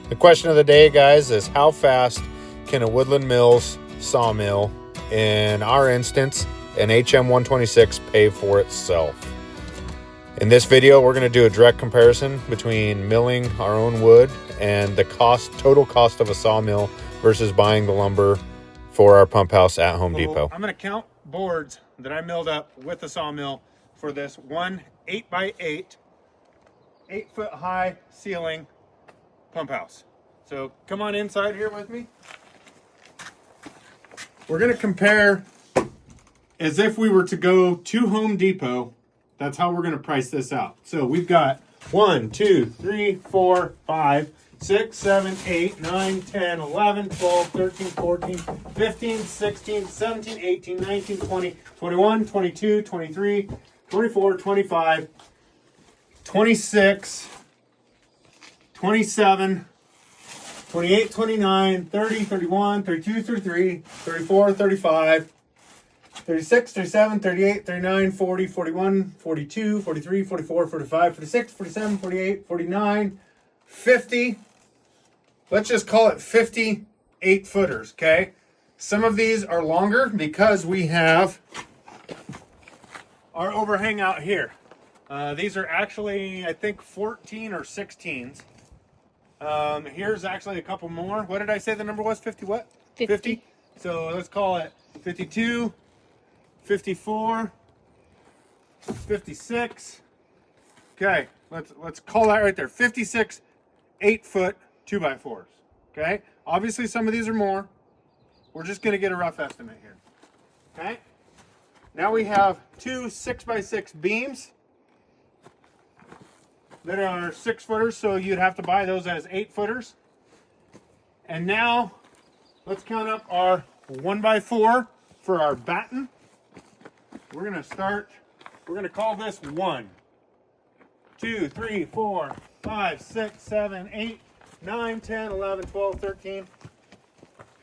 The question of the day, guys, is how fast can a Woodland Mills sawmill, in our instance, an HM126, pay for itself? In this video, we're going to do a direct comparison between milling our own wood and the total cost of a sawmill versus buying the lumber for our pump house at Home Depot. I'm going to count boards that I milled up with the sawmill for this one 8x8, 8-foot high ceiling pump house. So come on inside here with me. We're going to compare as if we were to go to Home Depot. That's how we're going to price this out. So we've got 1, 2, 3, 4, 5, 6, 7, 8, 9, 10, 11, 12, 13, 14, 15, 16, 17, 18, 19, 20, 21, 22, 23, 24, 25, 26, 27, 28, 29, 30, 31, 32, 33, 34, 35, 36, 37, 38, 39, 40, 41, 42, 43, 44, 45, 46, 47, 48, 49, 50. Let's just call it 50 8-footers, okay? Some of these are longer because we have our overhang out here. These are actually, I think, 14 or 16s. Here's actually a couple more. What did I say the number was? 50 what? 50. So let's call it 52, 54, 56. Okay, let's call that right there. 56 8-foot 2x4s. Okay, obviously some of these are more. We're just going to get a rough estimate here. Okay, now we have two 6x6 beams that are 6-footers, so you'd have to buy those as 8-footers. And now let's count up our 1x4 for our batten. We're going to call this 1, 2, 3, 4, 5, 6, 7, 8, 9, 10, 11, 12, 13,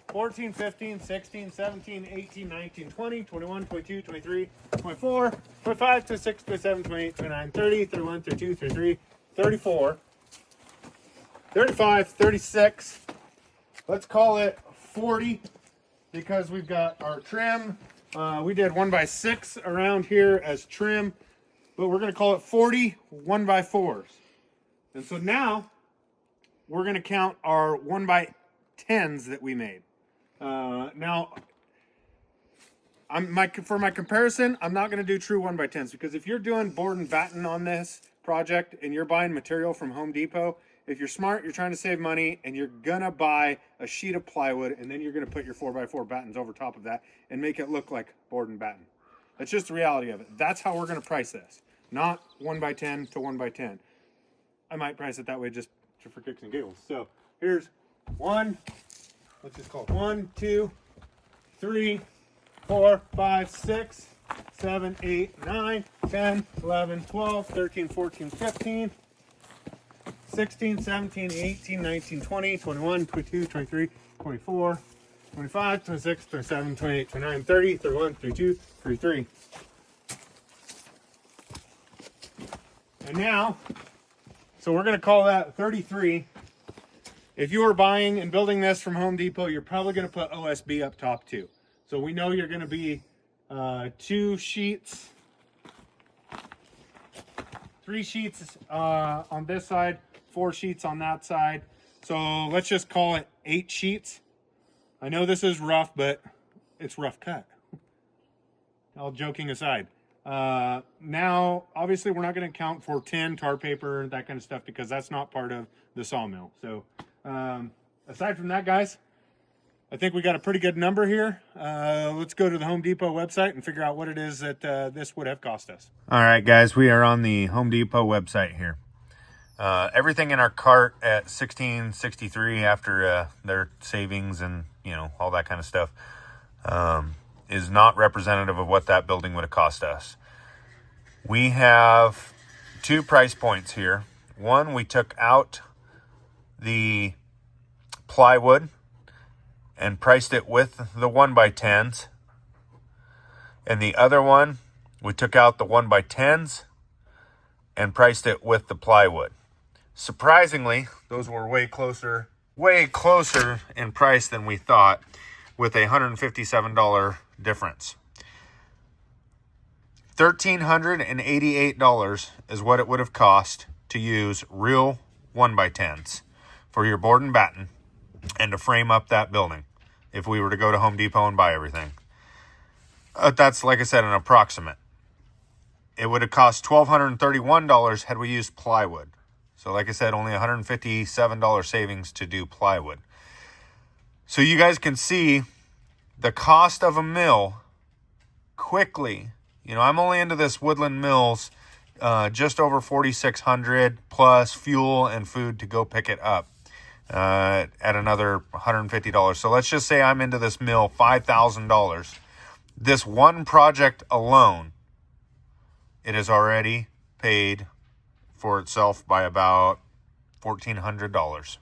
14, 15, 16, 17, 18, 19, 20, 21, 22, 23, 24, 25, 26, 27, 28, 29, 30, 31, 32, 33, 34, 35, 36. Let's call it 40 because we've got our trim. We did 1x6 around here as trim, but we're going to call it 40 1x4s. And so now we're going to count our 1x10s that we made. Now, for my comparison, I'm not going to do true 1x10s because if you're doing board and batten on this project and you're buying material from Home Depot, if you're smart, you're trying to save money and you're going to buy a sheet of plywood and then you're going to put your 4x4 battens over top of that and make it look like board and batten. That's just the reality of it. That's how we're going to price this, not 1x10 to 1x10. I might price it that way just for kicks and giggles. So here's one. Let's just call it 1, 2, 3, 4, 5, 6, 7, 8, 9, 10, 11, 12, 13, 14, 15, 16, 17, 18, 19, 20, 21, 22, 23, 24, 25, 26, 27, 28, 29, 30, 31, 32, 33. And now, so we're going to call that 33. If you are buying and building this from Home Depot, you're probably going to put OSB up top too. So we know you're going to be 2 sheets, 3 sheets on this side, 4 sheets on that side. So let's just call it 8 sheets. I know this is rough, but it's rough cut. All joking aside. Now, obviously, we're not going to count for tin, tar paper, that kind of stuff because that's not part of the sawmill. So aside from that, guys, I think we got a pretty good number here. Let's go to the Home Depot website and figure out what it is that this would have cost us. All right, guys, we are on the Home Depot website here. Everything in our cart at $16.63 after their savings and, you know, all that kind of stuff is not representative of what that building would have cost us. We have 2 price points here. One, we took out the plywood and priced it with the 1x10s. And the other one, we took out the 1x10s and priced it with the plywood. Surprisingly, those were way closer way closer in price than we thought, with a $157 difference. $1,388 is what it would have cost to use real 1x10s for your board and batten and to frame up that building if we were to go to Home Depot and buy everything. That's, like I said, an approximate. It would have cost $1,231 had we used plywood. So like I said, only $157 savings to do plywood. So you guys can see the cost of a mill quickly. You know, I'm only into this Woodland Mills, just over $4,600 plus fuel and food to go pick it up at another $150. So let's just say I'm into this mill $5,000. This one project alone, it has already paid for itself by about $1,400.